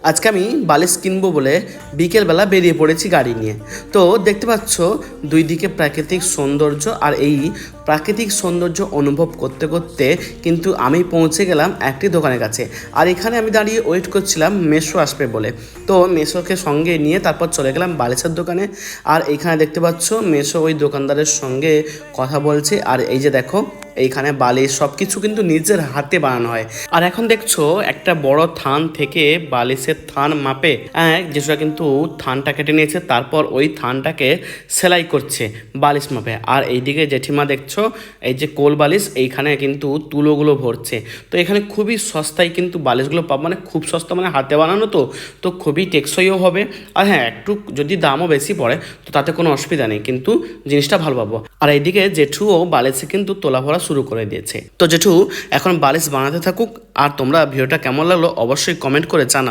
আজকে আমি বালিশ কিনবো বলে বিকেলবেলা বেরিয়ে পড়েছি গাড়ি নিয়ে। তো দেখতে পাচ্ছ দুই দিকে প্রাকৃতিক সৌন্দর্য, আর এই প্রাকৃতিক সৌন্দর্য অনুভব করতে করতে কিন্তু আমি পৌঁছে গেলাম একটি দোকানের কাছে। আর এখানে আমি দাঁড়িয়ে ওয়েট করছিলাম মেসো আসবে বলে। তো মেসোকে সঙ্গে নিয়ে তারপর চলে গেলাম বালিশের দোকানে। আর এইখানে দেখতে পাচ্ছ মেসো ওই দোকানদারের সঙ্গে কথা বলছে। আর এই যে দেখো এইখানে বালিশ সব কিছু কিন্তু নিজের হাতে বানানো হয়। আর এখন দেখছো একটা বড় থান থেকে বালিশের থান মাপে যেটা কিন্তু থানটা কেটে নিয়েছে, তারপর ওই থানটাকে সেলাই করছে বালিশ মাপে। আর এইদিকে জেঠিমা দেখছো এই যে কোল বালিশ এইখানে কিন্তু তুলোগুলো ভরছে। তো এখানে খুবই সস্তায় কিন্তু বালিশগুলো পাবো, মানে খুব সস্তা, মানে হাতে বানানো তো খুবই টেকসইও হবে। আর হ্যাঁ, একটু যদি দামও বেশি পড়ে তো তাতে কোনো অসুবিধা নেই, কিন্তু জিনিসটা ভালো পাবো। আর এইদিকে জেঠুও বালিশে কিন্তু তোলা ভরা শুরু করে দিয়েছে। তো জেঠু এখন বালিশ বানাতে থাকুক। আর তোমরা ভিডিওটা কেমন লাগলো অবশ্যই কমেন্ট করে জানাও।